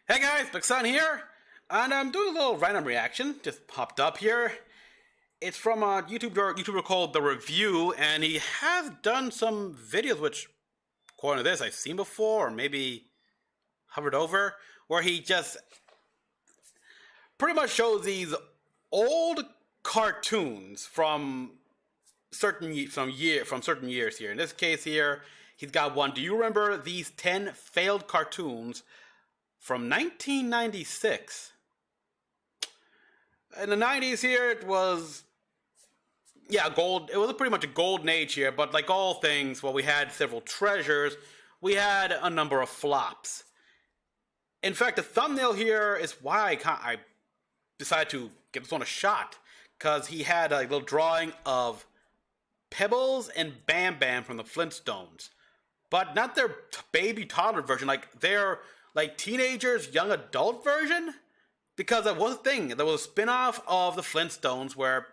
Hey guys, Mecha-san here, and I'm doing a little random reaction. Just popped up here. It's from a YouTuber called The Review, and he has done some videos which, according to this, I've seen before, or maybe hovered over, where he just pretty much shows these old cartoons from certain years here. In this case here, he's got one. Do you remember these 10 failed cartoons from 1996? In the 90s here, it was, yeah, gold. It was pretty much a golden age here, but like all things, well, we had several treasures. We had a number of flops. In fact, the thumbnail here is why I decided to give this one a shot, because he had a little drawing of Pebbles and Bam Bam from the Flintstones, but not their baby toddler version, like their like teenagers, young adult version, because that was a thing. There was a spin-off of the Flintstones where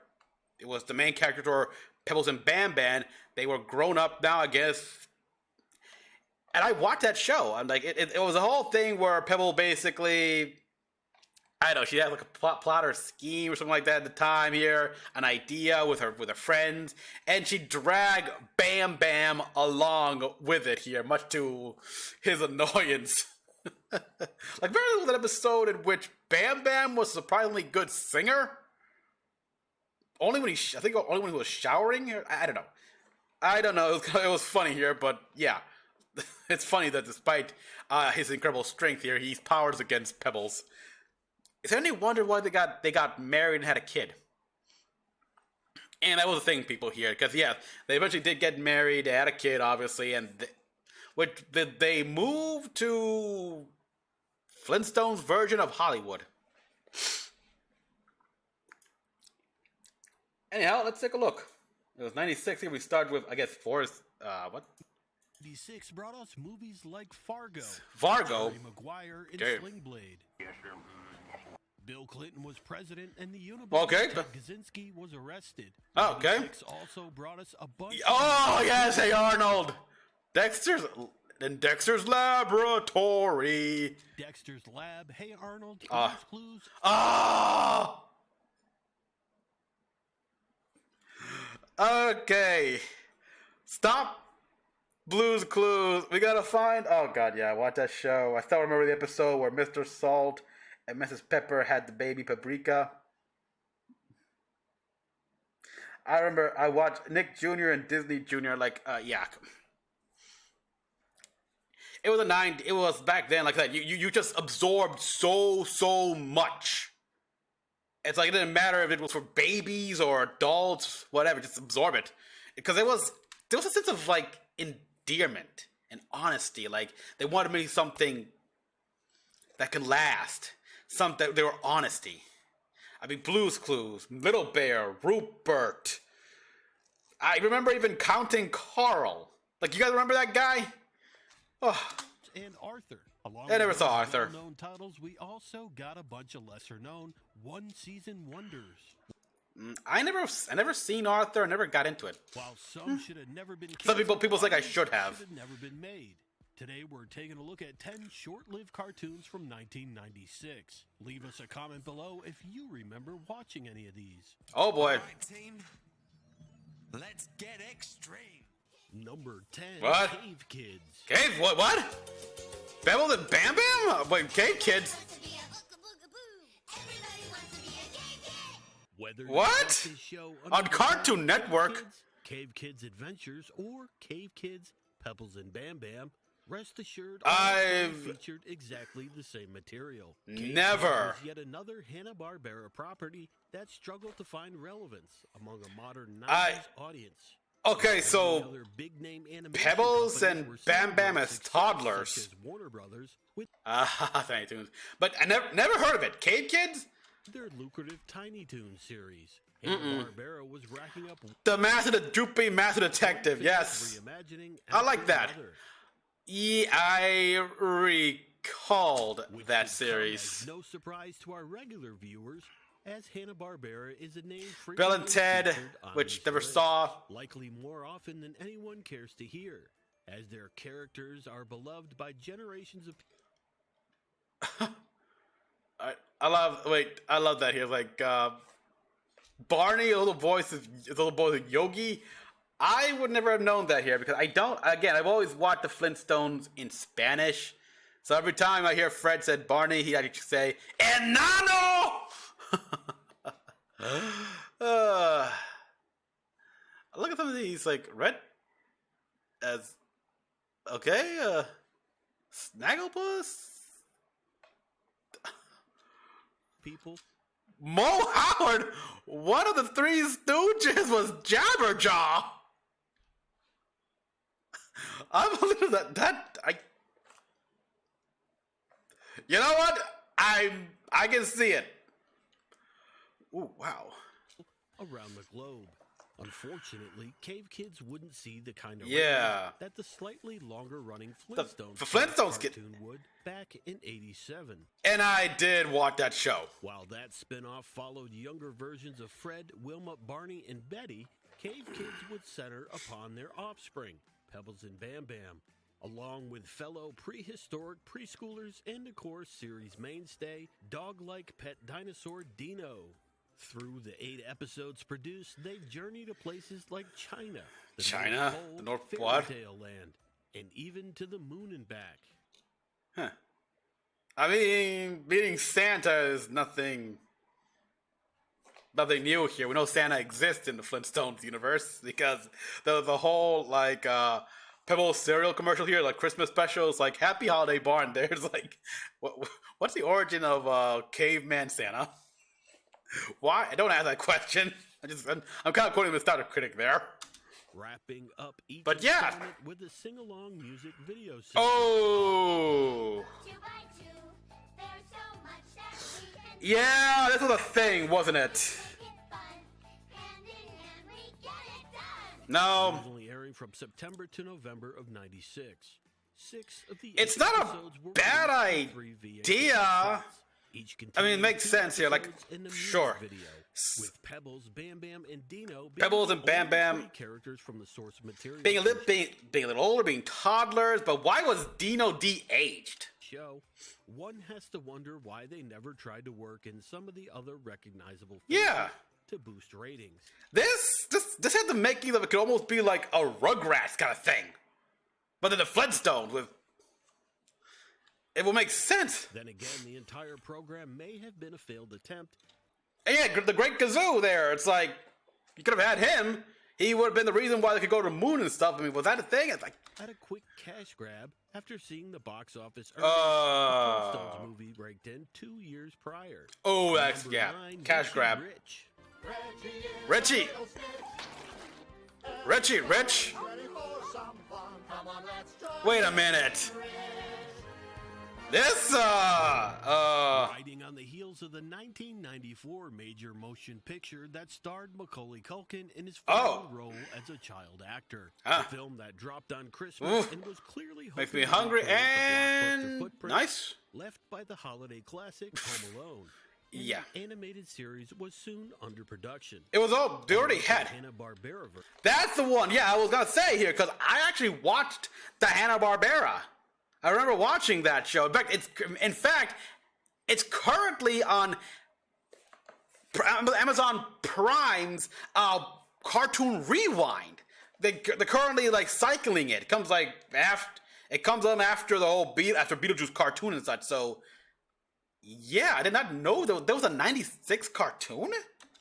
it was the main characters were Pebbles and Bam Bam. They were grown up now, I guess. And I watched that show. I'm like, it was a whole thing where Pebble basically, I don't know, she had like a plot or scheme or something like that at the time here, an idea with her friends, and she dragged Bam Bam along with it here, much to his annoyance. Like, there was an episode in which Bam Bam was a surprisingly good singer. Only when only when he was showering. I don't know. I don't know. It was funny here, but yeah, it's funny that despite his incredible strength here, he's powerless against Pebbles. Is there any wonder why they got married and had a kid? And that was the thing, people here, because yeah, they eventually did get married. They had a kid, obviously, and they moved to Flintstones' version of Hollywood. Anyhow, let's take a look. It was 96 here. We start with, I guess, Forrest, what? 96 brought us movies like Fargo. Fargo? Jerry Maguire in Okay. Sling Blade. Bill Clinton was president, and the Unabomber Okay. Ted Kaczynski was arrested. Oh, okay. 96 also brought us a bunch. Oh, yes, hey, Arnold! Dexter's Laboratory. Dexter's Lab. Hey Arnold. Clues. Ah! Okay. Stop. Blue's Clues. We gotta find. Oh god, yeah, I watched that show. I still remember the episode where Mr. Salt and Mrs. Pepper had the baby Paprika. I remember I watched Nick Jr. and Disney Jr. Yeah. It was it was back then like that. You just absorbed so much. It's like it didn't matter if it was for babies or adults, whatever, just absorb it. Because there was a sense of like endearment and honesty. Like they wanted me something that could last. Something they were honesty. I mean, Blue's Clues, Little Bear, Rupert. I remember even Counting Carl. Like, you guys remember that guy? Oh. And Arthur. Along I never with saw Arthur. Well-known titles, we also got a bunch of lesser-known one-season wonders. I never seen Arthur. I never got into it. While some should have never been Some canceled, people think I should have. Should have never been made. Today we're taking a look at 10 short-lived cartoons from 1996. Leave us a comment below if you remember watching any of these. Oh boy. All right, team. Let's get extreme. Number 10, What? Cave Kids. Cave? What? Pebbles and Bam Bam? Wait, Cave Kids? Whether What? you watch this show On under the Cartoon title Network? Cave Kids Adventures, or Cave Kids, Pebbles and Bam Bam, rest assured, I've featured exactly the same material. Cave never. Kids was yet another Hanna-Barbera property that struggled to find relevance among a modern 90s audience. Okay, so Other big-name animation Pebbles companies and were Bam Bam celebrating as success, toddlers. such as Warner Brothers with Tiny Toons. But I never heard of it. Cave Kids? their lucrative Tiny Toons series. Hanna-Barbera was racking up The Droopy Master Detective. Yes. reimagining I like after that. another. Yeah, I recalled Which that should come as series. no surprise to our regular viewers, as Hanna-Barbera is a name Bill and frequently Ted, featured on which these never lists, saw. likely more often than anyone cares to hear, as their characters are beloved by generations of I love that here. Like, Barney, a little voice is a little boy Yogi. I would never have known that here because I've always watched the Flintstones in Spanish. So every time I hear Fred said Barney, he actually say, Enano! Look at some of these, like, red as, okay, Snagglepuss? People. Mo Howard, one of the Three Stooges was Jabberjaw. I believe you know what? I can see it. Ooh, wow. Around the globe. Unfortunately, cave kids wouldn't see the kind of that the slightly longer-running Flintstones cartoon would back in '87. And I did watch that show. While that spin-off followed younger versions of Fred, Wilma, Barney, and Betty, cave kids would center upon their offspring, Pebbles and Bam Bam, along with fellow prehistoric preschoolers and, of course, series mainstay, dog-like pet dinosaur Dino. Through the 8 episodes produced, they journey to places like China, the North Fairytale Land, and even to the moon and back. Huh. I mean, beating Santa is nothing new here. We know Santa exists in the Flintstones universe because the whole like Pebble cereal commercial here, like Christmas specials, like Happy Holiday Barn. There's like, what's the origin of Caveman Santa? Why? I don't ask that question. I'm kind of quoting the starter critic there. Wrapping up each installment with a sing-along music video series. Oh! Yeah, this was a thing, wasn't it? No. Originally airing from September to November of '96. 6 of the it's not a bad idea. I mean, it makes sense here. Like, sure. Video, with Pebbles, Bam Bam, and Dino. Pebbles and Bam Bam characters from the source material. Being a little older, being toddlers. But why was Dino de-aged? Show. One has to wonder why they never tried to work in some of the other recognizable to boost ratings. This had the making of it could almost be like a Rugrats kind of thing, but then the Flintstones with. It will make sense. Then again, the entire program may have been a failed attempt. And yeah, the Great Gazoo there. It's like, you could have had him. He would have been the reason why they could go to the moon and stuff. I mean, was that a thing? It's like... At a quick cash grab after seeing the box office earnings, the Flintstones movie raked in 2 years prior. Oh, that's, cash grab. Richie! Wait a minute. This, riding on the heels of the 1994 major motion picture that starred Macaulay Culkin in his final role as a child actor. A film that dropped on Christmas and was clearly makes me hungry and nice. Left by the holiday classic Home Alone. Yeah. The animated series was soon under production. They already had Hanna-Barbera. That's the one. Yeah, I was gonna say here because I actually watched the Hanna-Barbera. I remember watching that show. In fact, it's currently on Amazon Prime's Cartoon Rewind. They're currently like cycling it. It comes on after the whole after Beetlejuice cartoon and such. So yeah, I did not know there was a '96 cartoon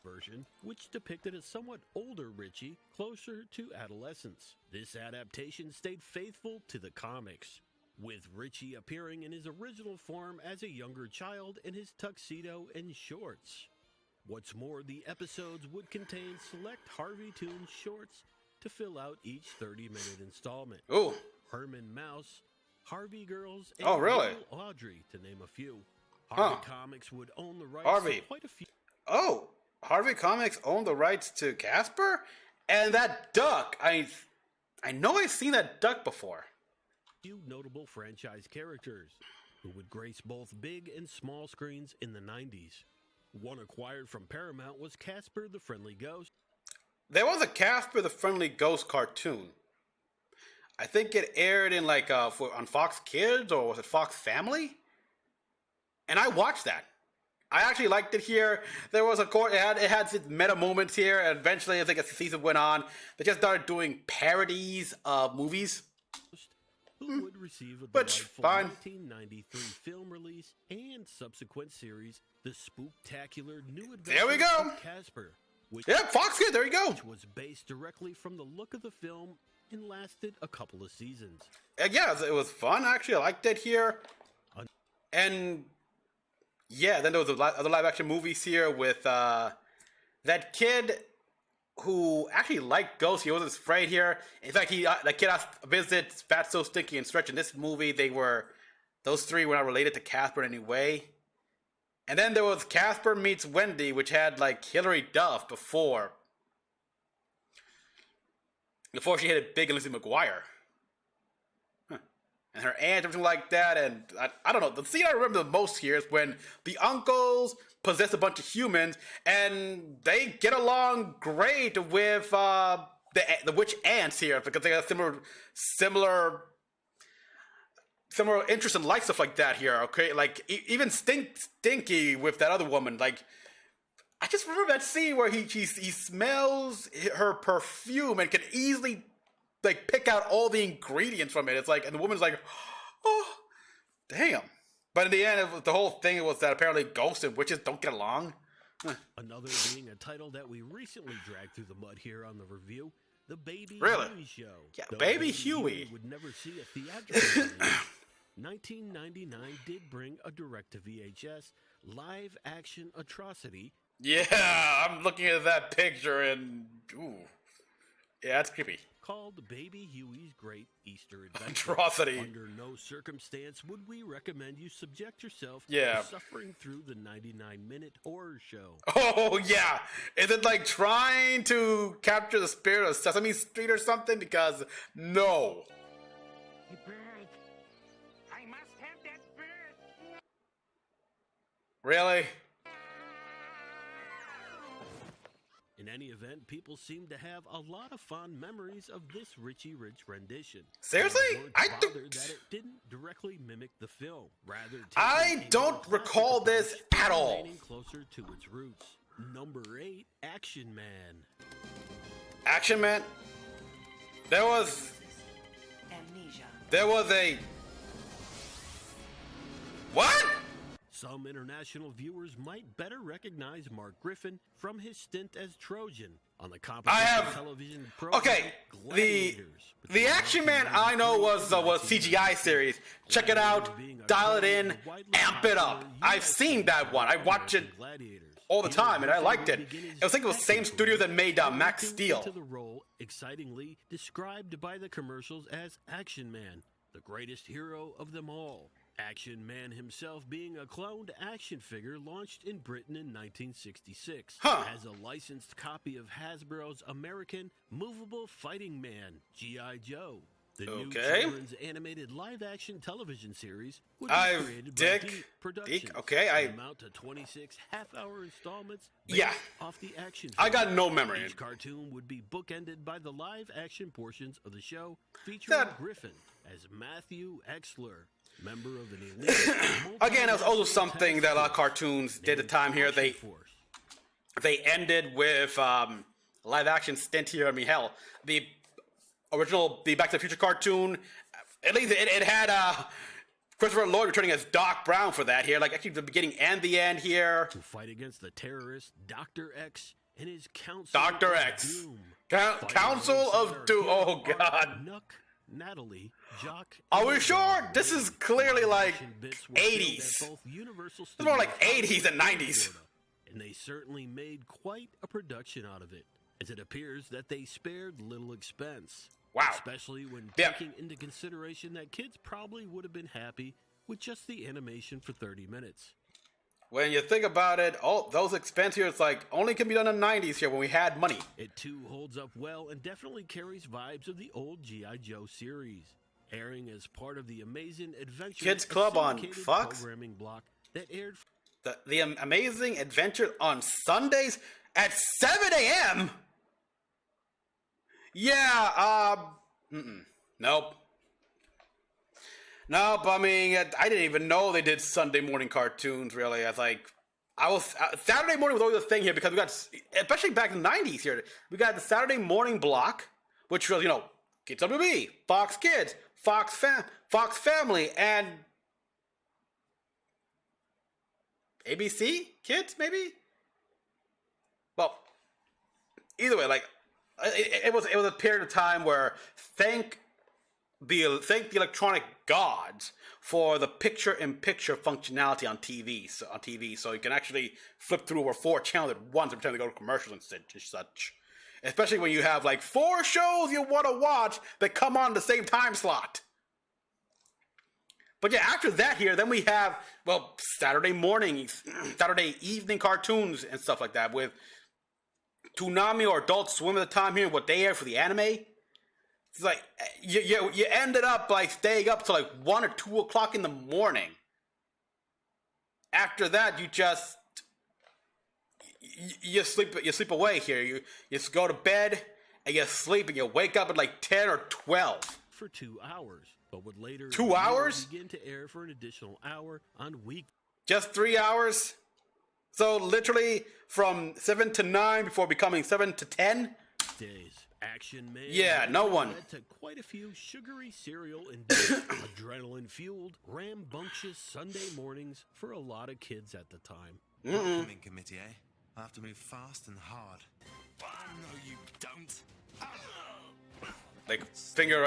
version, which depicted a somewhat older Richie, closer to adolescence. This adaptation stayed faithful to the comics, with Richie appearing in his original form as a younger child in his tuxedo and shorts. What's more, the episodes would contain select Harvey Toon shorts to fill out each 30-minute installment. Oh. Herman Mouse, Harvey Girls, and really? Audrey, to name a few. Harvey Comics would own the rights to quite a few. Oh, Harvey Comics owned the rights to Casper? And that duck, I know I've seen that duck before. Few notable franchise characters who would grace both big and small screens in the 90s. One acquired from Paramount was Casper the Friendly Ghost. There was a Casper the Friendly Ghost cartoon. I think it aired in on Fox Kids, or was it Fox Family? And I watched that. I actually liked it here. There was, of course, it had its meta moments here, and eventually, I think as the season went on, they just started doing parodies of movies. Who would receive a Which, delightful fine. 1993 film release and subsequent series, The Spooktacular New Adventures There we go. of Casper, which Yeah, Fox Kid, there you go. was based directly from the look of the film and lasted a couple of seasons. Yeah, it was fun, actually. I liked it here. And, yeah, then there was other live-action movies here with that kid who actually liked ghosts. He wasn't afraid here. In fact, that kid asked to visit Fat, So Stinky, and Stretch. In this movie, those three were not related to Casper in any way. And then there was Casper Meets Wendy, which had, like, Hilary Duff before she hit it big and Lizzie McGuire. And her aunt, everything like that, and I don't know. The scene I remember the most here is when the uncles possess a bunch of humans, and they get along great with the witch aunts here because they have similar interests and likes, stuff like that here. Okay, like even Stinky with that other woman. Like, I just remember that scene where he smells her perfume and can easily, like, pick out all the ingredients from it. It's like, and the woman's like, oh, damn. But in the end, the whole thing was that apparently ghosts and witches don't get along. Another being a title that we recently dragged through the mud here on the review, The Baby Really? Huey Show. Yeah, Though Baby Huey. would never see a theatrical release. 1999 did bring a direct-to-VHS live-action atrocity. Yeah, I'm looking at that picture and, ooh. Yeah, it's creepy. Called Baby Huey's Great Easter Adventure. Atrocity. Under no circumstance would we recommend you subject yourself Yeah. to suffering through the 99-minute horror show. Oh, yeah. Is it like trying to capture the spirit of Sesame Street or something? Because, no. Hey, bird. I must have that bird. Really? In any event, people seem to have a lot of fond memories of this Richie Rich rendition. Seriously? They weren't I bothered don't- that it didn't directly mimic the film. Rather, I taking a don't more recall classic this approach at to all. remaining closer to its roots. Number 8, Action Man. Action Man? There was a... What? Some international viewers might better recognize Mark Griffin from his stint as Trojan on the competition television program Okay, Gladiators. the Action Man I know was CGI series. Check it out, dial it in, amp it up. I've seen that one. I watch it all the time, and I liked it. It was like it was the same studio that made Max Steel. To the role, excitingly described by the commercials as Action Man, the greatest hero of them all. Action Man himself being a cloned action figure launched in Britain in 1966 as a licensed copy of Hasbro's American Movable Fighting Man, G.I. Joe. The new children's animated live-action television series would be created by Deep Productions. And amount to 26 half-hour installments based off the action film. I got no memory. Each cartoon would be bookended by the live-action portions of the show featuring Griffin as Matthew Exler, member of an elite. Again, that was also something that a lot of cartoons did at the time here. They ended with live-action stint here. I mean, hell, the original Back to the Future cartoon, at least it had Christopher Lloyd returning as Doc Brown for that here, like actually the beginning and the end here. To fight against the terrorist Dr. X and his Council Dr. of X. Doom. Council of Doom. Oh, God. Nuck, Natalie, Jock. Are we sure? This is clearly like 80s. It's more like 80s and 90s. And they certainly made quite a production out of it, as it appears that they spared little expense. Wow. Especially when taking into consideration that kids probably would have been happy with just the animation for 30 minutes. When you think about it, all those expenses here, it's like only can be done in the 90s here when we had money. It too holds up well and definitely carries vibes of the old G.I. Joe series, airing as part of the Amazing Adventure Kids Club on Fox programming block that aired. The Amazing Adventure on Sundays at 7 a.m. Yeah, nope. Nope, I mean, I didn't even know they did Sunday morning cartoons, really. I was like, I was Saturday morning was always a thing here because we got, especially back in the '90s here, we got the Saturday morning block, which was Kids WB, Fox Kids, Fox Family, and ABC Kids maybe. Well, either way, like it was a period of time where thank the electronic gods for the picture-in-picture functionality on TV. So you can actually flip through over 4 channels at once every time they go to commercials and such. Especially when you have like 4 shows you want to watch that come on the same time slot. But yeah, after that here, then we have, Saturday evening cartoons and stuff like that with Toonami or Adult Swim at the time here, what they air for the anime. It's like, you ended up like staying up till like 1 or 2 o'clock in the morning. After that, you sleep away here. You just go to bed and you sleep and you wake up at like 10 or 12. For 2 hours, but would later 2 hours? begin to air for an additional hour on week. Just 3 hours? So literally from 7 to 9 before becoming 7 to 10? Days. Action Man. Yeah, no one. Led to quite a few sugary cereal and adrenaline-fueled, rambunctious Sunday mornings for a lot of kids at the time. Welcoming committee, eh? I have to move fast and hard. Oh, no, you don't. Like finger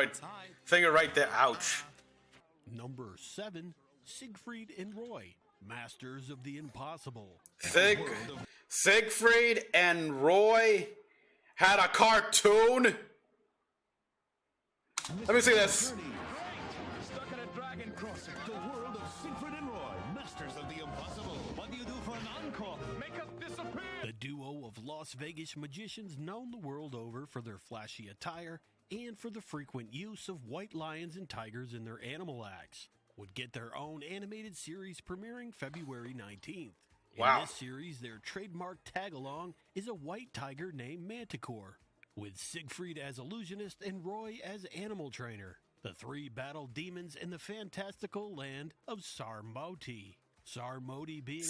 right there. Ouch. Number 7, Siegfried and Roy, Masters of the Impossible. Siegfried and Roy had a cartoon? Let me see this. Stuck in a dragon crossing. The world of Siegfried and Roy, Masters of the Impossible. What do you do for an encore? Make us disappear. The duo of Las Vegas magicians known the world over for their flashy attire and for the frequent use of white lions and tigers in their animal acts would get their own animated series premiering February 19th. In this series, their trademark tag-along is a white tiger named Manticore, with Siegfried as illusionist and Roy as animal trainer. The 3 battle demons in the fantastical land of Sarmoti. Sarmoti being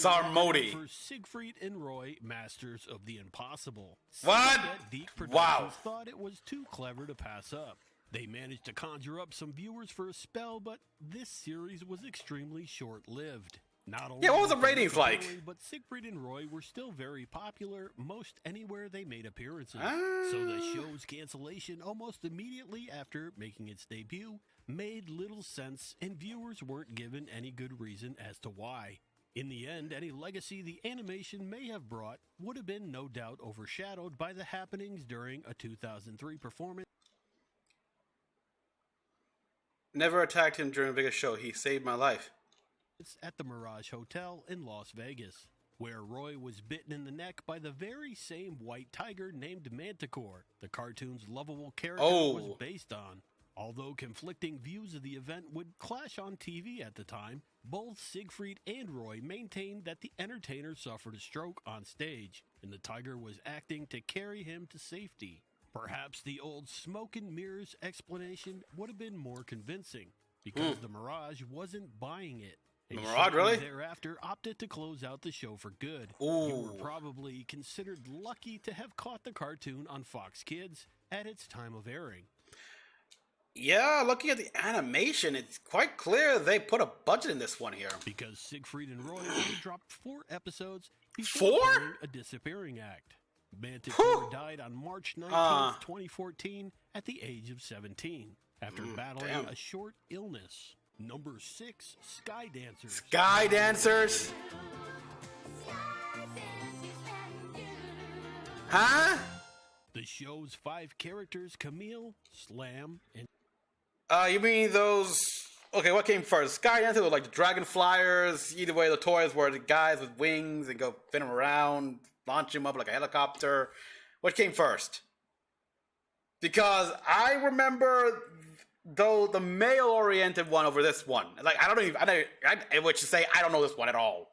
for Siegfried and Roy, Masters of the Impossible. What? Deep Productions thought it was too clever to pass up. They managed to conjure up some viewers for a spell, but this series was extremely short-lived. Not only what was the ratings like? But Siegfried and Roy were still very popular most anywhere they made appearances. So the show's cancellation almost immediately after making its debut made little sense, and viewers weren't given any good reason as to why. In the end, any legacy the animation may have brought would have been no doubt overshadowed by the happenings during a 2003 performance. Never attacked him during the biggest show. He saved my life. At the Mirage Hotel in Las Vegas, where Roy was bitten in the neck by the very same white tiger named Manticore, the cartoon's lovable character was based on. Although conflicting views of the event would clash on TV at the time, both Siegfried and Roy maintained that the entertainer suffered a stroke on stage, and the tiger was acting to carry him to safety. Perhaps the old smoke and mirrors explanation would have been more convincing, because the Mirage wasn't buying it. The Mirage, really? Thereafter opted to close out the show for good. Ooh. You were probably considered lucky to have caught the cartoon on Fox Kids at its time of airing. Yeah, looking at the animation, it's quite clear they put a budget in this one here. Because Siegfried and Roy only dropped 4 episodes before becoming a disappearing act. Manticore died on March 19th, 2014 at the age of 17 after battling a short illness. Number 6, Sky Dancers. Sky Dancers? Huh? The show's 5 characters, Camille, Slam, and... You mean those... Okay, what came first? Sky Dancers were like the Dragon Flyers. Either way, the toys were the guys with wings and go spin them around, launch them up like a helicopter. What came first? Because I remember... Though the male-oriented one over this one, like I would say I don't know this one at all.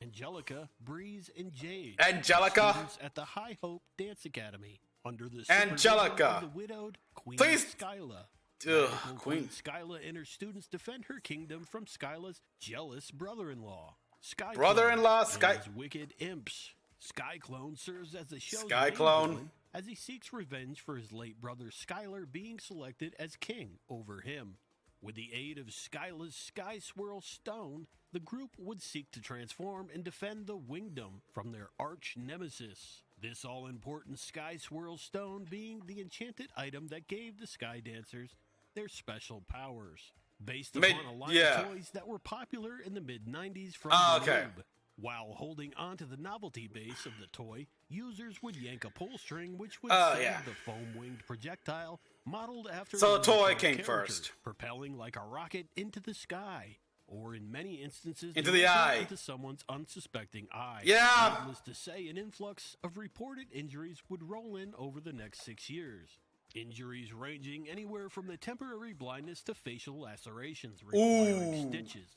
Angelica, Breeze, and Jade. Angelica, students at the High Hope Dance Academy under the Angelica, of the widowed Queen Skyla. Queen Queen Skyla and her students defend her kingdom from Skyla's jealous brother-in-law. Sky Brother-in-law, Clone, Sky- and his wicked imps. Sky Clone serves as the show's Sky main Clone. villain as he seeks revenge for his late brother Skylar being selected as king over him. With the aid of Skyla's Sky Swirl Stone, the group would seek to transform and defend the Wingdom from their arch nemesis. This all-important Sky Swirl Stone being the enchanted item that gave the Sky Dancers their special powers. Based upon a line of toys that were popular in the mid-90s from the Lube. While holding onto the novelty base of the toy, users would yank a pull string which would send the foam-winged projectile modeled after So a the toy character, came first. propelling like a rocket into the sky, or in many instances Into the directly eye. into someone's unsuspecting eye. Yeah. Needless to say, an influx of reported injuries would roll in over the next 6 years. Injuries ranging anywhere from the temporary blindness to facial lacerations requiring stitches.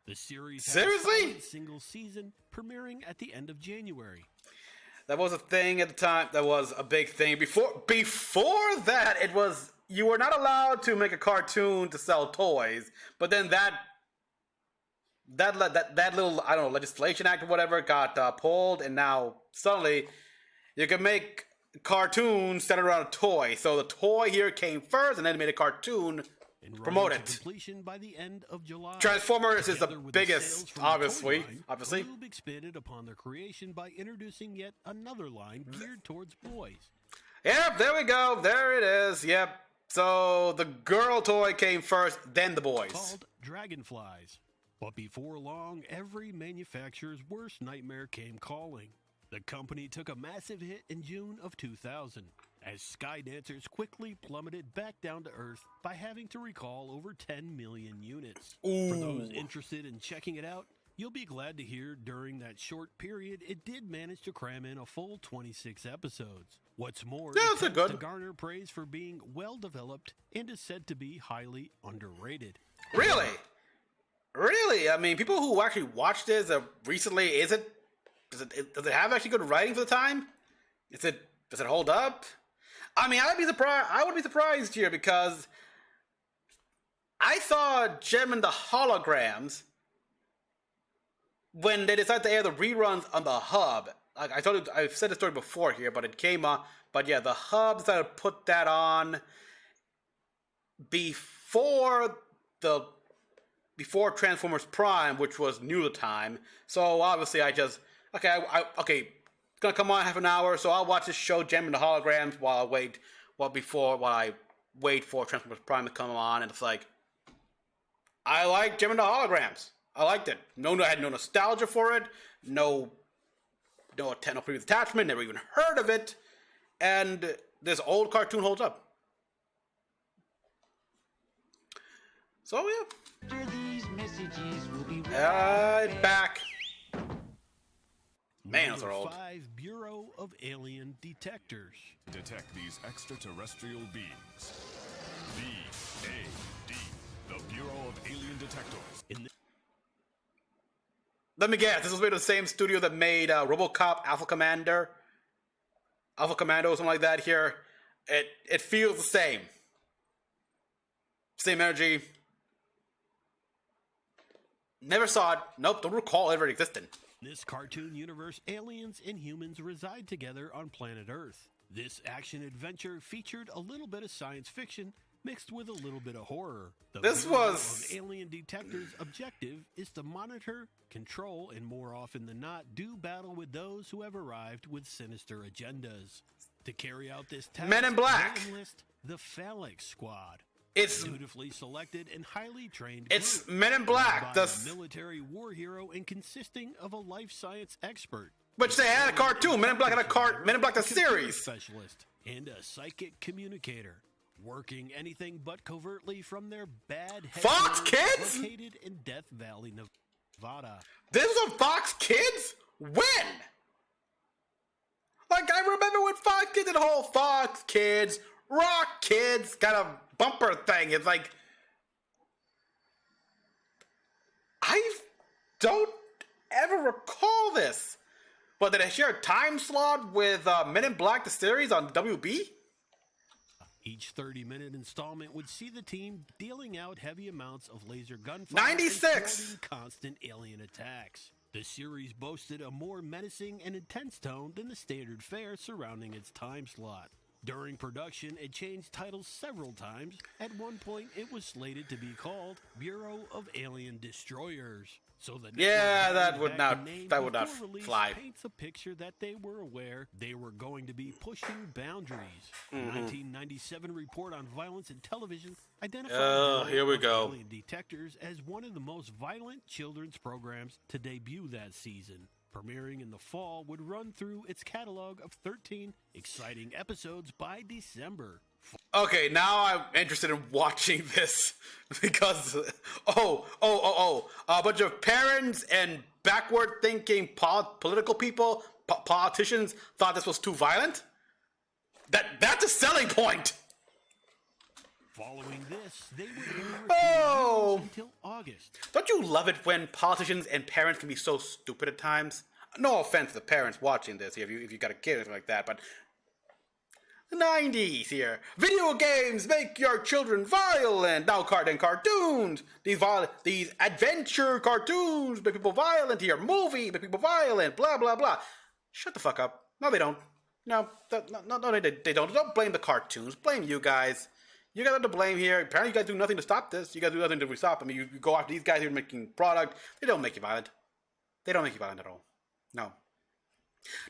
The series had a solid single season, premiering at the end of January. That was a thing at the time. That was a big thing. Before that, it was you were not allowed to make a cartoon to sell toys. But then that little, I don't know, legislation act or whatever got pulled, and now suddenly you can make cartoons centered around a toy. So the toy here came first, and then they made a cartoon. And Promote running it. to completion by the end of July. Transformers is the Together with biggest, sales from the obviously. toy line, Obviously. Lube expanded upon their creation by introducing yet another line geared towards boys. Yep, there we go. There it is. Yep. So the girl toy came first, then the boys. Called Dragonflies. But before long, every manufacturer's worst nightmare came calling. The company took a massive hit in June of 2000, as Sky Dancers quickly plummeted back down to Earth by having to recall over 10 million units. For those interested in checking it out, you'll be glad to hear during that short period it did manage to cram in a full 26 episodes. What's more, Yeah, it that's a tends good. to garner praise for being well developed and is said to be highly underrated. Really? Really? I mean, people who actually watched this recently, does it have actually good writing for the time? Does it hold up? I mean, I would be surprised here because I saw Gem and the Holograms when they decided to air the reruns on the Hub. Like I've said the story before here, but it came up. But yeah, the Hub decided to put that on before Transformers Prime, which was new at the time. So obviously it's gonna come on half an hour, so I'll watch this show, Gem and the Holograms, while I wait for Transformers Prime to come on, and it's like, I like Gem and the Holograms. I liked it. I had no nostalgia for it, no previous attachment, never even heard of it, and this old cartoon holds up. So yeah. After these messages will be Back. Man, those are Number old. 5, Bureau of Alien Detectors. Detect these extraterrestrial beings. BAD, the Bureau of Alien Detectors. In Let me guess. This was made by the same studio that made RoboCop, Alpha Commando, something like that. Here, it feels the same. Same energy. Never saw it. Nope, don't recall it ever existed. this cartoon universe, aliens and humans reside together on planet Earth. This action-adventure featured a little bit of science fiction mixed with a little bit of horror. The Bureau of Alien Detectors' objective is to monitor, control, and more often than not, do battle with those who have arrived with sinister agendas. To carry out this task, Men in Black. they enlist the Phalanx Squad. It's Dutifully selected and highly trained It's group, Men in Black, led by a military war hero and consisting of a life science expert, which they had a cartoon. Men in Black had Men in Black the computer series. specialist, and a psychic communicator, working anything but covertly from their bad Fox headquarters Kids? located in Death Valley, Nevada. This was on Fox Kids? When? Like, I remember when Fox Kids did the whole Fox Kids, Rock Kids kind of bumper thing. It's like, I don't ever recall this. But did I share a time slot with Men in Black the series on WB? Each 30-minute installment would see the team dealing out heavy amounts of laser gunfire 96. and thwarting constant alien attacks. The series boasted a more menacing and intense tone than the standard fare surrounding its time slot. During production, it changed titles several times. At one point, it was slated to be called Bureau of Alien Destroyers. So the that would not fly. Paints a picture that they were aware they were going to be pushing boundaries. The 1997 report on violence in television identified here we go. Alien Detectors as one of the most violent children's programs to debut that season. Premiering in the fall, would run through its catalog of 13 exciting episodes by December. Okay, now I'm interested in watching this because a bunch of parents and backward-thinking political people, politicians thought this was too violent. That's a selling point. Following this, they would air until August. Don't you love it when politicians and parents can be so stupid at times? No offense to the parents watching this, if you got a kid or something like that, but the 90s here. Video games make your children violent. Now cartoons. These adventure cartoons make people violent here. Movie make people violent. Blah, blah, blah. Shut the fuck up. No, they don't. No, they don't. Don't blame the cartoons. Blame you guys. You guys are to blame here. Apparently you guys do nothing to stop this. You guys do nothing to stop. I mean, you go after these guys who are making product. They don't make you violent. They don't make you violent at all. No.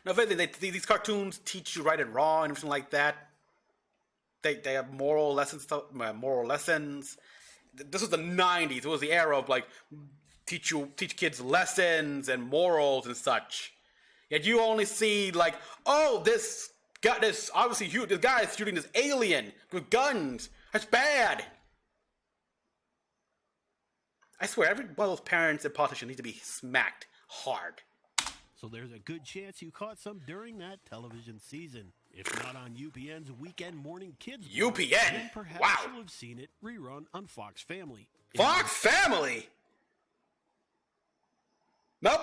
Now, if anything, these cartoons teach you right and wrong and everything like that. They have moral lessons. This was the 90s. It was the era of like teach kids lessons and morals and such. Yet you only see like, oh, this guy is shooting this alien with guns. That's bad. I swear, every one of those parents and politicians need to be smacked hard. So there's a good chance you caught some during that television season. If not on UPN's Weekend Morning Kids block, then perhaps you'll have seen it rerun on Fox Family. Fox Family? Nope.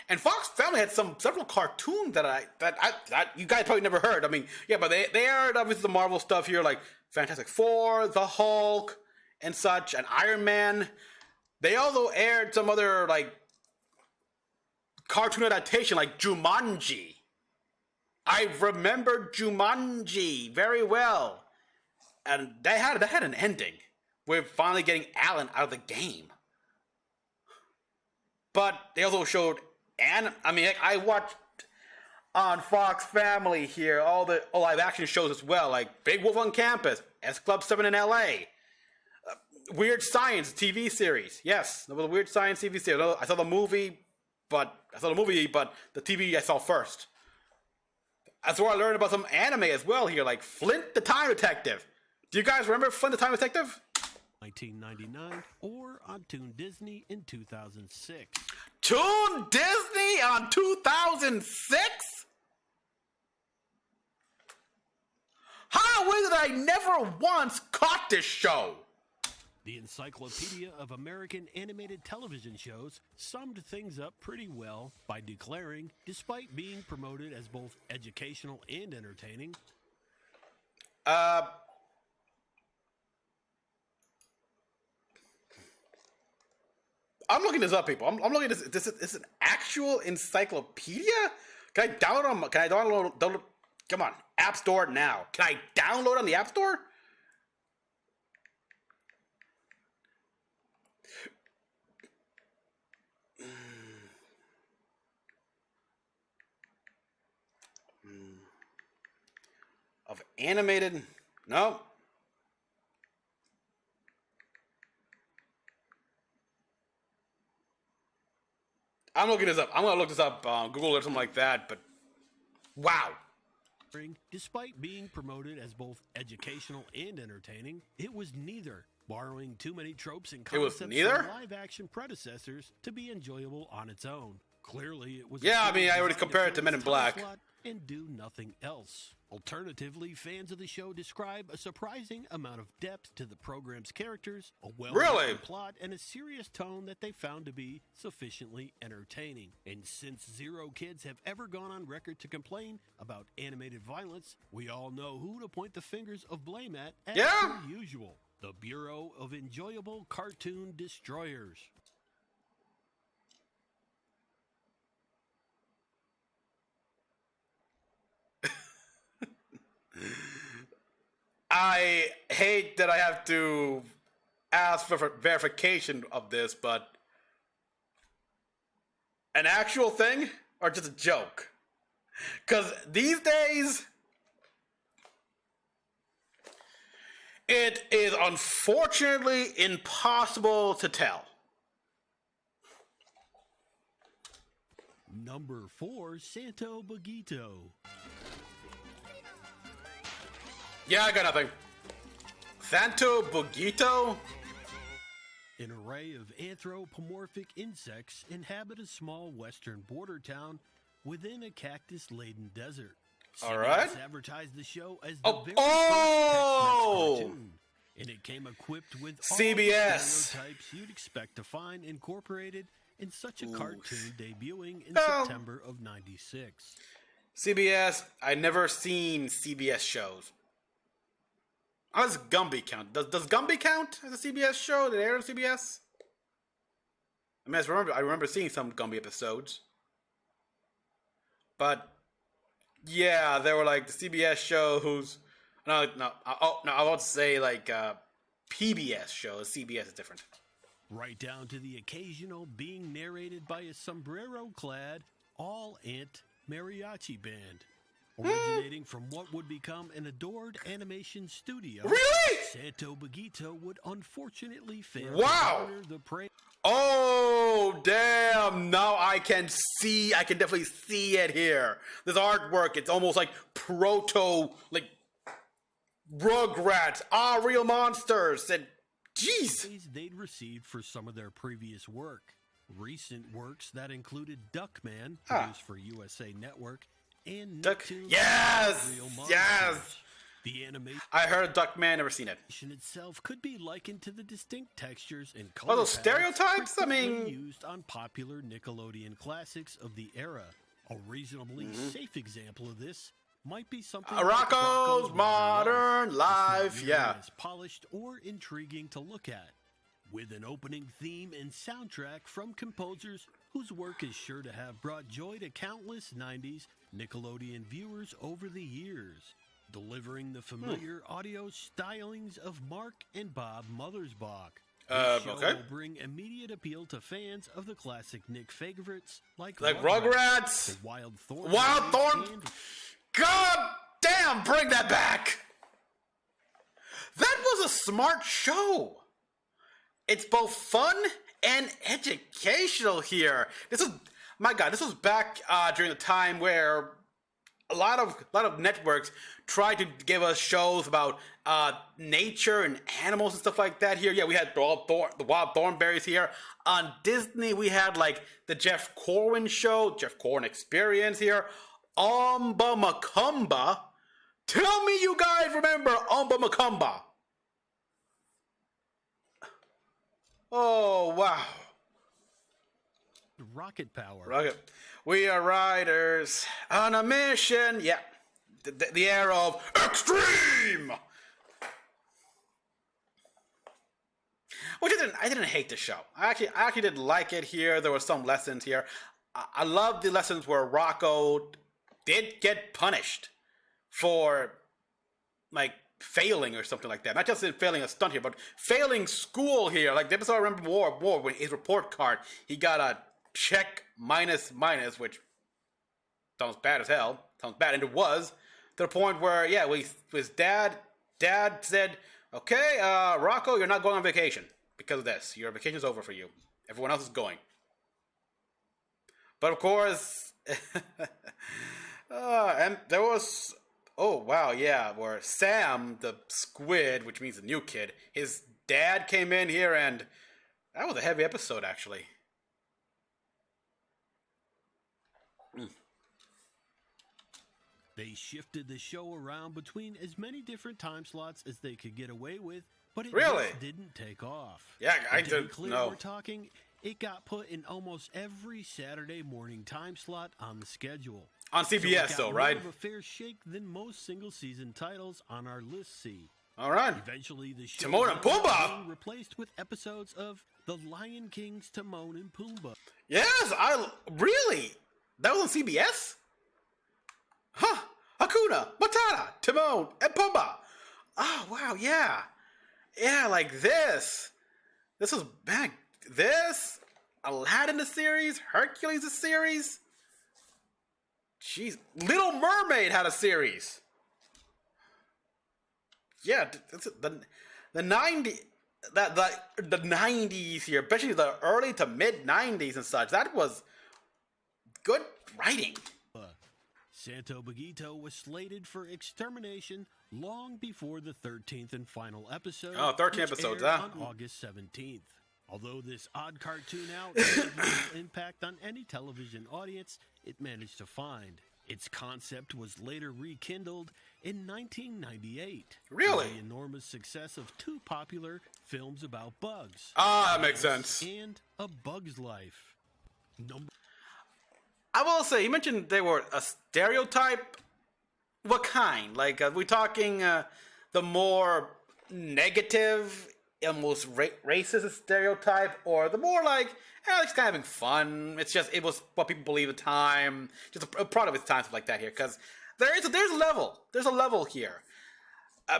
And Fox Family had several cartoons that you guys probably never heard. I mean, yeah, but they aired obviously the Marvel stuff here, like Fantastic Four, the Hulk, and such, and Iron Man. They also aired some other like cartoon adaptation, like Jumanji. I remember Jumanji very well, and that had an ending with finally getting Alan out of the game. But they also showed, I watched on Fox Family here all the live action shows as well, like Big Wolf on Campus, S Club 7 in LA, Weird Science TV series. Yes, there was a Weird Science TV series. I saw the movie, but the TV I saw first. That's where I learned about some anime as well here, like Flint the Time Detective. Do you guys remember Flint the Time Detective? 1999, or on Toon Disney in 2006. Toon Disney on 2006? How is it I never once caught this show? The Encyclopedia of American Animated Television Shows summed things up pretty well by declaring, despite being promoted as both educational and entertaining, I'm looking this up, people. I'm looking at this. This is an actual encyclopedia? Can I download? Come on, App Store now. Can I download on the App Store? Of animated? No. I'm looking this up. I'm gonna look this up on Google or something like that. But wow. Despite being promoted as both educational and entertaining, it was neither, borrowing too many tropes and concepts from live-action predecessors to be enjoyable on its own. Clearly, it was. Yeah, I already compared it to Men in Black. And do nothing else. Alternatively, fans of the show describe a surprising amount of depth to the program's characters, a well-written plot, and a serious tone that they found to be sufficiently entertaining. And since zero kids have ever gone on record to complain about animated violence, we all know who to point the fingers of blame at, as per usual. The Bureau of Enjoyable Cartoon Destroyers. I hate that I have to ask for verification of this, but an actual thing or just a joke? Because these days, it is unfortunately impossible to tell. Number 4, Santo Bagito. Yeah, I got nothing. Santo Bagito? An array of anthropomorphic insects inhabit a small western border town within a cactus-laden desert. All right. CBS advertised the show as the very oh! first Tex-Mex cartoon, and it came equipped with all CBS. the stereotypes you'd expect to find incorporated in such a cartoon debuting in September of '96. CBS, I never seen CBS shows. How does Gumby count? Does Gumby count as a CBS show that aired on CBS? I mean, I remember seeing some Gumby episodes. But, yeah, they were like the CBS show who's... I want to say like PBS shows. CBS is different. Right down to the occasional being narrated by a sombrero-clad, all-ant mariachi band. Originating from what would become an adored animation studio, Really? Santo Bagito would unfortunately fail Wow. to garner the praise. Oh, damn. Now I can definitely see it here. This artwork, it's almost like proto, like, Rugrats, real monsters, and jeez. They'd received for some of their previous work. Recent works that included Duckman, produced for USA Network, and Nicktoons Yes! Real Monsters. Yes! The animation I heard Duckman, never seen it. itself could be likened to the distinct textures and color Oh, those palettes stereotypes? I frequently mean... used on popular Nickelodeon classics of the era. A reasonably safe example of this might be something like Rocco's Modern Life, It's not yeah. nearly as polished or intriguing to look at, with an opening theme and soundtrack from composers whose work is sure to have brought joy to countless 90s Nickelodeon viewers over the years, delivering the familiar audio stylings of Mark and Bob Mothersbaugh. This show okay. will bring immediate appeal to fans of the classic Nick favorites like Rugrats. the Wild Thorn, Wild Thorn. and God damn, bring that back. That was a smart show. It's both fun and educational here. This was back during the time where a lot of networks tried to give us shows about nature and animals and stuff like that here. Yeah, we had the Wild Thornberries here. On Disney, we had like the Jeff Corwin show, Jeff Corwin Experience here. Umba Macumba. Tell me you guys remember Umba Macumba. Oh, wow. Rocket Power. Rocket. We are riders on a mission. Yeah. The era of extreme. Which I didn't hate the show. I actually did like it here. There were some lessons here. I love the lessons where Rocco did get punished for like failing or something like that. Not just in failing a stunt here, but failing school here. Like the episode I remember more when his report card, he got a check minus, which sounds bad as hell. Sounds bad, and it was to the point where his dad said, "Okay, Rocco, you're not going on vacation because of this. Your vacation's over for you. Everyone else is going." But of course, and there was, where Sam, the squid, which means the new kid, his dad came in here, and that was a heavy episode, actually. They shifted the show around between as many different time slots as they could get away with, but it Really? just didn't take off. Yeah, I And to be did- clear, no. we're talking, it got put in almost every Saturday morning time slot on the schedule. On So it CBS, got though, more right? of a fair shake than most single-season titles on our list see. All right. Eventually, the show Timon and ended up Pumbaa! being replaced with episodes of The Lion King's Timon and Pumbaa. Yes, really? That was on CBS? Huh. Hakuna, Matata, Timon, and Pumbaa. Oh wow, yeah, yeah, like this. This was back. This Aladdin the series, Hercules the series. Jeez, Little Mermaid had a series. Yeah, the 90 the 90s here, especially the early to mid 90s and such. That was good writing. Santo Bagito was slated for extermination long before the 13th and final episode. Oh, 13 which episodes, aired huh? on August 17th. Although this odd cartoon out had little impact on any television audience it managed to find, its concept was later rekindled in 1998. Really? With the enormous success of two popular films about bugs. Ah, that makes sense. And A Bug's Life. I will say, you mentioned they were a stereotype. What kind? Like, are we talking the more negative, almost racist stereotype, or the more like, it's kind of having fun. It was what people believe at the time, just a product of its time, stuff like that here. Because there's a level. There's a level here.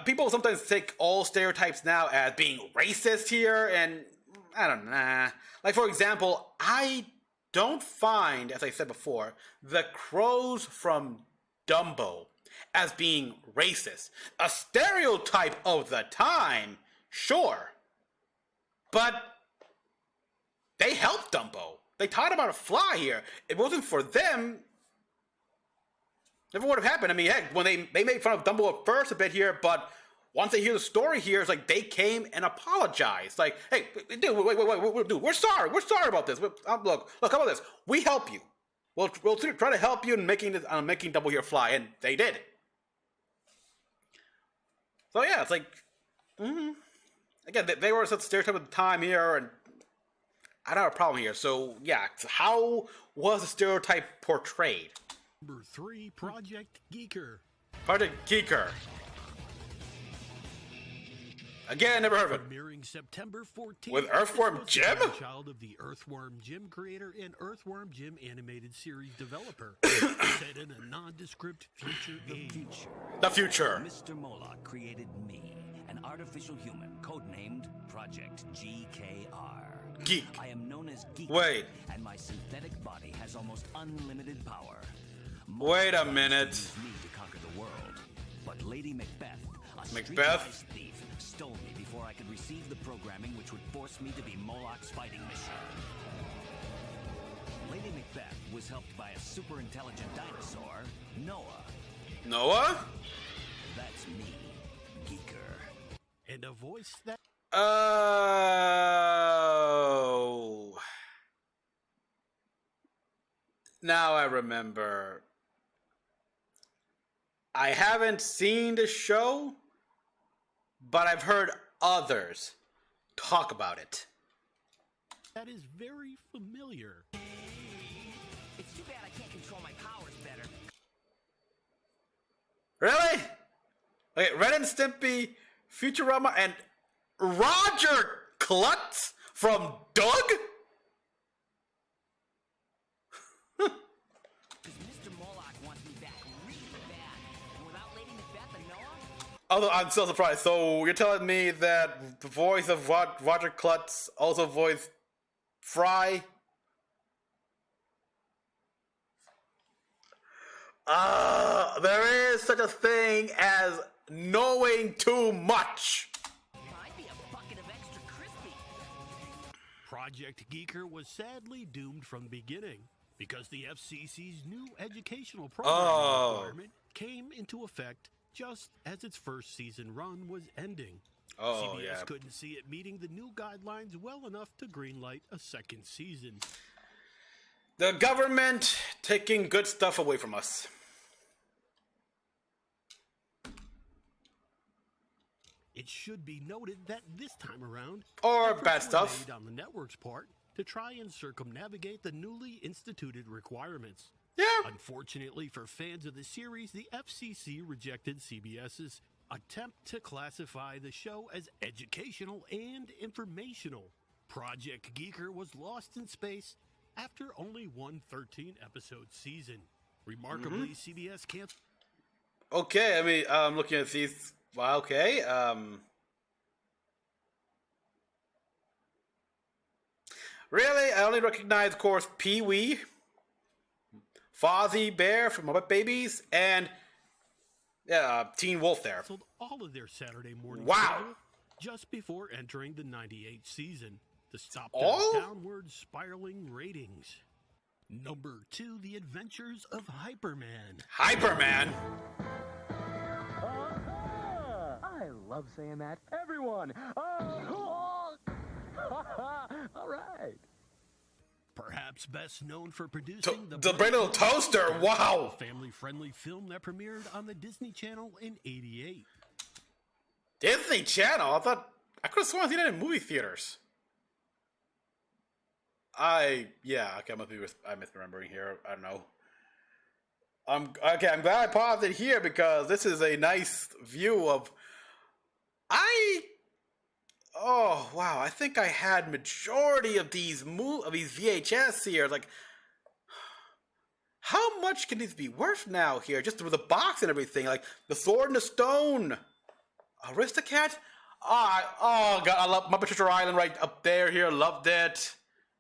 People sometimes take all stereotypes now as being racist here, and I don't know. Like, for example, I don't find, as I said before, the crows from Dumbo as being racist. A stereotype of the time, sure. But they helped Dumbo. They taught him how to fly here. If it wasn't for them, never would have happened. I mean, heck, when they made fun of Dumbo at first a bit here, but once they hear the story here, it's like they came and apologized. Like, hey, dude, wait, dude, we're sorry about this. Look, how about this? We help you. We'll try to help you in making Dumbo here fly, and they did. So yeah, it's like, again, they were such a stereotype at the time here, and I don't have a problem here. So yeah, how was the stereotype portrayed? Number 3, Project Geeker. Project Geeker. Again, never heard of it. Premiering September 14th. With Earthworm Jim? Child of the Earthworm Jim creator and Earthworm Jim animated series developer. Set in a nondescript future age. The future. Mr. Moloch created me, an artificial human, codenamed Project GKR. Geek. I am known as Geek. Wait. And my synthetic body has almost unlimited power. Wait a minute. Use me to conquer the world. But Lady Macbeth, a Macbeth? streetwise thief, stole me before I could receive the programming which would force me to be Moloch's fighting machine. Lady Macbeth was helped by a super intelligent dinosaur, Noah. Noah? That's me, Geeker. And a voice that... Oh. Now I remember. I haven't seen the show, but I've heard others talk about it. That is very familiar. It's too bad I can't control my powers better. Really? Okay, Ren and Stimpy, Futurama, and Roger Klutz from Doug? Mr. Moloch wants me back really bad. And without Lady Macbeth and Noah? Although I'm so surprised. So you're telling me that the voice of Roger Klutz also voiced Fry? There is such a thing as knowing too much. I'd be a bucket of extra crispy. Project Geeker was sadly doomed from the beginning because the FCC's new educational programming requirement came into effect just as its first season run was ending. CBS couldn't see it meeting the new guidelines well enough to greenlight a second season. The government taking good stuff away from us. It should be noted that this time around, Or efforts bad were stuff. made on the network's part to try and circumnavigate the newly instituted requirements. Yeah. Unfortunately for fans of the series, the FCC rejected CBS's attempt to classify the show as educational and informational. Project Geeker was lost in space after only one 13-episode season. Remarkably, CBS canceled. Okay, I mean, I'm looking at these. Well, okay. Really? I only recognize, of course, Pee Wee, Fozzie Bear from Muppet Babies, and Teen Wolf there. Canceled all of their Saturday morning Wow. schedule just before entering the 98 season to stop All? their downward spiraling ratings. Number 2, The Adventures of Hyperman. Hyperman. I love saying that. Everyone. All right. Perhaps best known for producing The Brindle Toaster. Wow. a family-friendly film that premiered on the Disney Channel in '88. Disney Channel. I thought I could have sworn I seen it in movie theaters. Okay, I must be misremembering here. I don't know. I'm glad I paused it here because this is a nice view of. Oh wow! I think I had majority of these VHS here. Like, how much can these be worth now here? Just with the box and everything, like the Sword and the Stone, Aristocat. Oh god, I love Muppet Treasure Island right up there. Here, loved it.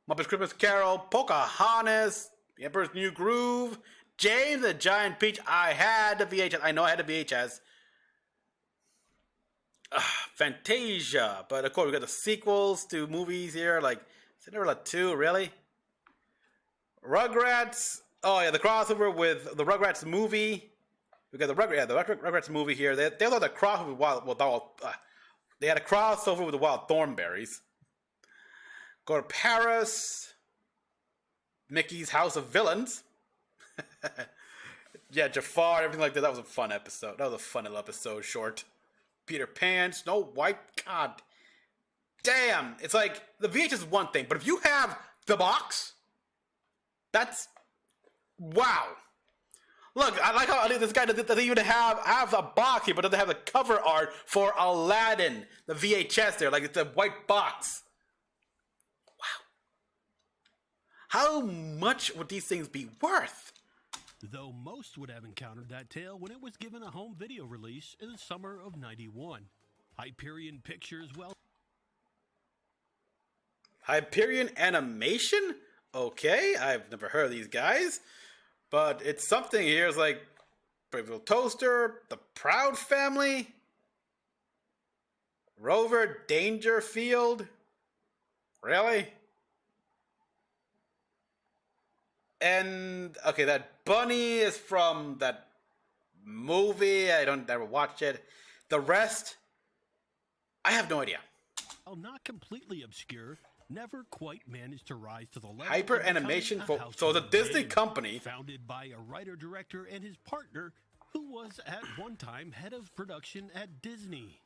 Muppet Christmas Carol, Pocahontas, The Emperor's New Groove, James the Giant Peach. I had the VHS. I know I had the VHS. Fantasia, but of course we got the sequels to movies here, like Cinderella 2, really? Rugrats. Oh yeah, the crossover with the Rugrats movie. We got the Rugrats movie here. They had a crossover with they had a crossover with the Wild Thornberries. Go to Paris. Mickey's House of Villains. Yeah, Jafar, everything like that. That was a fun episode. That was a fun little episode, short. Peter Pan, Snow White. God damn. It's like, the VHS is one thing, but if you have the box, that's, wow. Look, I like how this guy doesn't even have a box here, but doesn't have the cover art for Aladdin, the VHS there. Like, it's a white box. Wow. How much would these things be worth? Though most would have encountered that tale when it was given a home video release in the summer of '91. Hyperion Pictures, Hyperion Animation? Okay, I've never heard of these guys. But it's something here. It's like Brave Little Toaster, The Proud Family, Rover Dangerfield. Really? And okay, that bunny is from that movie. I don't ever watch it. The rest, I have no idea. while not completely obscure, never quite managed to rise to the level Hyper of becoming Animation, a so the household Disney name. company. Founded by a writer-director and his partner, who was at one time head of production at Disney.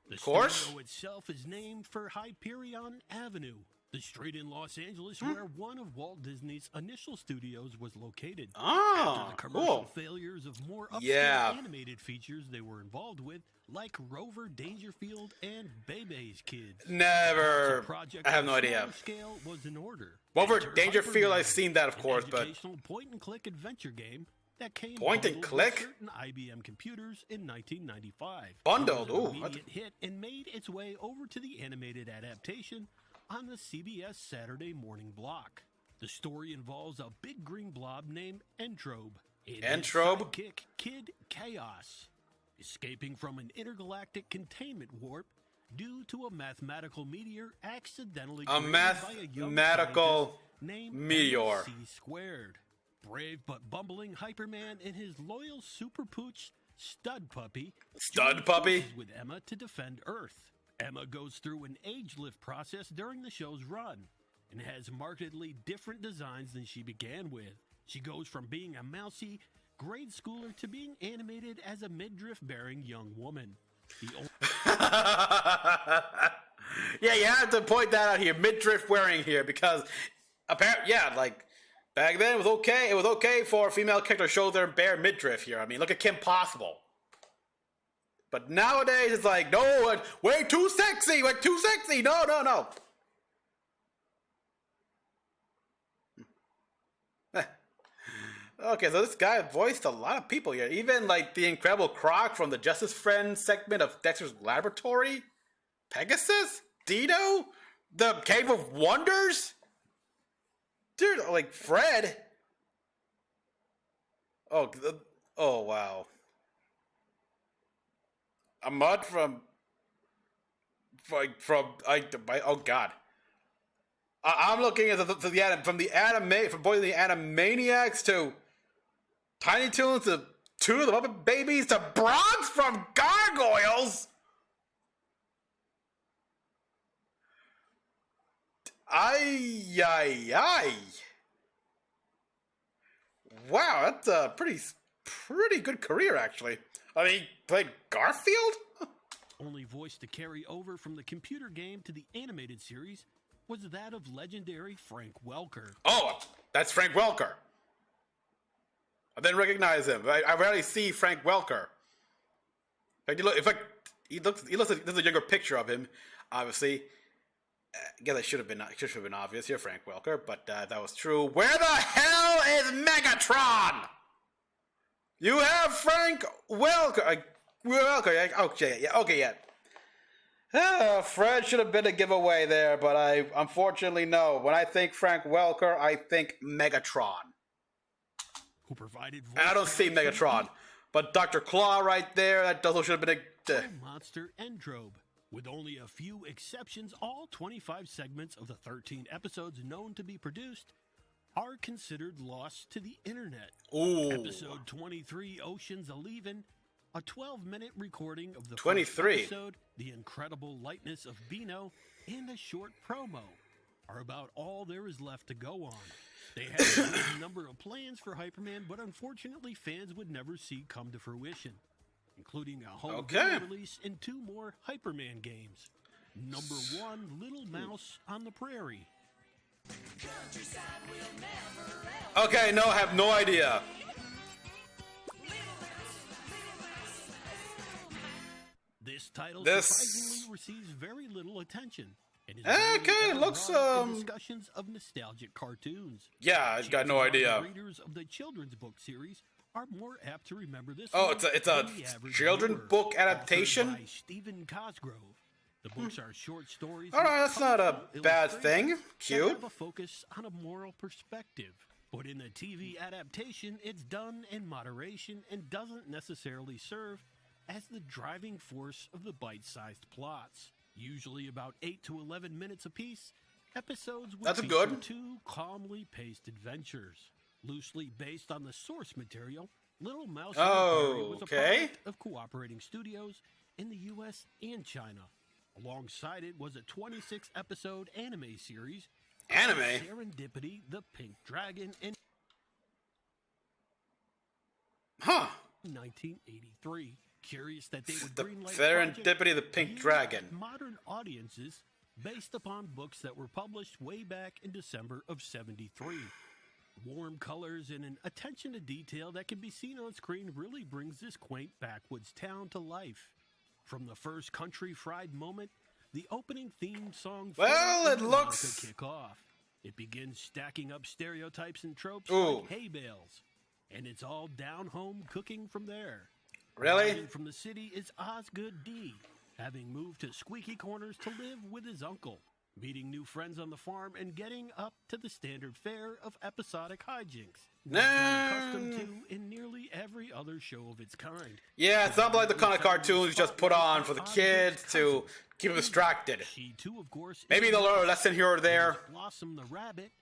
The course. studio itself is named for Hyperion Avenue, the street in Los Angeles where one of Walt Disney's initial studios was located. Oh, After the commercial cool. failures of more upscale Yeah. animated features they were involved with, like Rover Dangerfield and Bebe's Kids. Never. A project I have of no idea. smaller scale was in order. Rover Enter Dangerfield, Hyperman, I've seen that, of an course, but educational point-and-click adventure game that came Point and bundled with click? certain IBM computers in 1995. Bundled? It was Ooh, an what? immediate hit and made its way over to the animated adaptation on the CBS Saturday morning block. The story involves a big green blob named Entrobe and his Entrobe? sidekick, Kid Chaos, escaping from an intergalactic containment warp due to a mathematical meteor accidentally A created by a young mathematical scientist named meteor. MC squared. Brave but bumbling Hyperman and his loyal super pooch Stud Puppy Stud join Puppy? forces with Emma to defend Earth. Emma goes through an age lift process during the show's run and has markedly different designs than she began with. She goes from being a mousy grade schooler to being animated as a midriff bearing young woman. The only Yeah, you have to point that out here. Midriff wearing here because apparently, yeah, like back then it was okay. It was okay for a female character to show their bare midriff here. I mean, look at Kim Possible. But nowadays it's like, no, way too sexy. We're too sexy. No, no, no. Okay, so this guy voiced a lot of people here. Even like the Incredible Croc from the Justice Friends segment of Dexter's Laboratory, Pegasus, Dino, the Cave of Wonders. Dude, like Fred. Oh wow. Ahmad oh god. I'm looking at from the Animaniacs to Tiny Toons to Two of the Muppet Babies to Bronx from Gargoyles. Ay. Wow, that's a pretty good career, actually. I mean, he played Garfield? Only voice to carry over from the computer game to the animated series was that of legendary Frank Welker. Oh, that's Frank Welker. I didn't recognize him. I rarely see Frank Welker. He looks like there's a younger picture of him, obviously. I guess it should have been obvious. You're Frank Welker, but that was true. Where the hell is Megatron? You have Frank Welker. Okay, yeah. Fred should have been a giveaway there, but I unfortunately no. When I think Frank Welker, I think Megatron. Who provided voice And I don't see Megatron, but Dr. Claw right there, that also should have been a... Monster Endrobe. With only a few exceptions, all 25 segments of the 13 episodes known to be produced are considered lost to the internet. Ooh. Episode 23, Ocean's A-Leavin', a 12-minute recording of the 23. first episode, The Incredible Lightness of Beano, and a short promo are about all there is left to go on. They had a good number of plans for Hyperman, but unfortunately fans would never see come to fruition, including a home video release and 2 more Hyperman games. Number 1, Little Mouse on the Prairie. Okay, no, I have no idea. This title surprisingly receives very little attention. And is looks discussions of nostalgic cartoons. Yeah, I got no idea. Readers of the children's book series are more apt to remember this. Oh, it's a children's book adaptation by Stephen Cosgrove. The books are short stories. All right, that's not a bad thing. Cute. Have a focus on a moral perspective. But in the TV adaptation, it's done in moderation and doesn't necessarily serve as the driving force of the bite-sized plots. Usually about 8 to 11 minutes apiece, episodes would feature 2 calmly paced adventures. Loosely based on the source material, Little Mouse on the Prairie was a product of cooperating studios in the U.S. and China. Alongside it was a 26-episode anime series. Serendipity, the Pink Dragon, in 1983. Curious that they would greenlight Serendipity, the Pink Dragon. Modern audiences based upon books that were published way back in December of '73. Warm colors and an attention to detail that can be seen on screen really brings this quaint backwoods town to life. From the first country fried moment, the opening theme song looks kick off. It begins stacking up stereotypes and tropes like hay bales, and it's all down home cooking from there. Really? Arriving from the city is Osgood D, having moved to Squeaky Corners to live with his uncle, meeting new friends on the farm, and getting up to the standard fare of episodic hijinks. Accustomed to in nearly every other show of its kind. Yeah, it's not like the kind of cartoons just put on for the kids to keep them distracted. She too, of course. Maybe they'll learn a lesson here or there. Blossom the rabbit,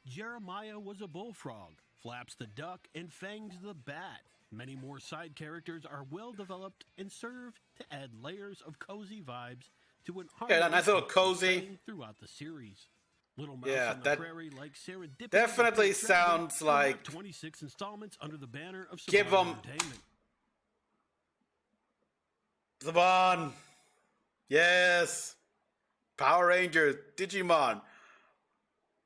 Jeremiah was a bullfrog, Flaps the duck, and Fangs the bat. Many more side characters are well developed and serve to add layers of cozy vibes to an nice little cozy throughout the series. Little Mouse on the Prairie, like Serendipity, definitely sounds like 26 installments under the banner of give them Entertainment. Saban. Yes. Power Rangers, Digimon,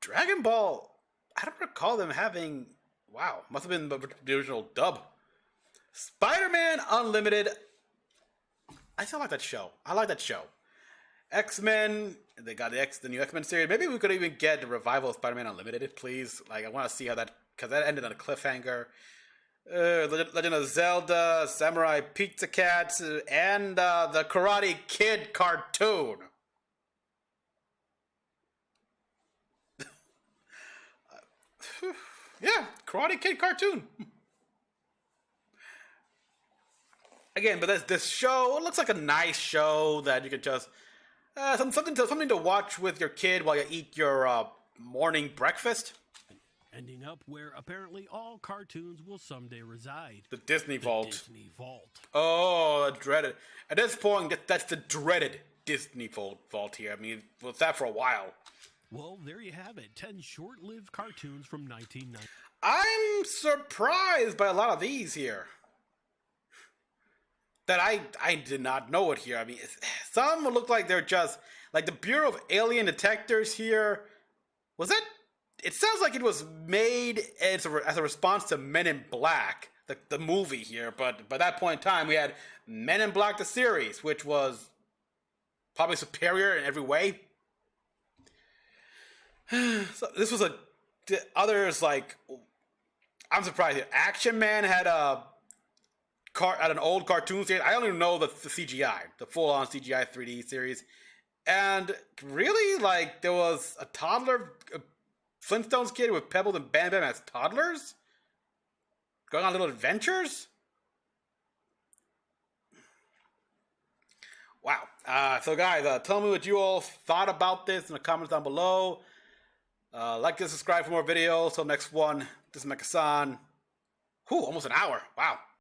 Dragon Ball. I don't recall them having. Wow, must have been the original dub. Spider-Man Unlimited. I still like that show. I like that show. X-Men. They got the new X-Men series. Maybe we could even get the revival of Spider-Man Unlimited, please. Like, I want to see how that because that ended on a cliffhanger. Legend of Zelda, Samurai Pizza Cats, and the Karate Kid cartoon. Yeah, Karate Kid cartoon. Again, but this show, it looks like a nice show that you could just something to watch with your kid while you eat your morning breakfast. Ending up where apparently all cartoons will someday reside. The Disney Vault. Disney Vault. Oh, dreaded. At this point, that's the dreaded Disney Vault here. I mean, it was that for a while. Well, there you have it. 10 short-lived cartoons from 1990. I'm surprised by a lot of these here. That I did not know it here. I mean, some look like they're just... Like the Bureau of Alien Detectors here. Was that... It sounds like it was made as a response to Men in Black, the movie here. But by that point in time, we had Men in Black, the series, which was probably superior in every way. So this was others like... I'm surprised here. Action Man had an old cartoon series. I don't even know the CGI, the full-on CGI 3D series. And really, like, there was a toddler... Flintstones kid with Pebbles and Bam Bam as toddlers? Going on little adventures? Wow. So guys, tell me what you all thought about this in the comments down below. Like and subscribe for more videos. Till next one, this is Mecha-san. Almost an hour. Wow.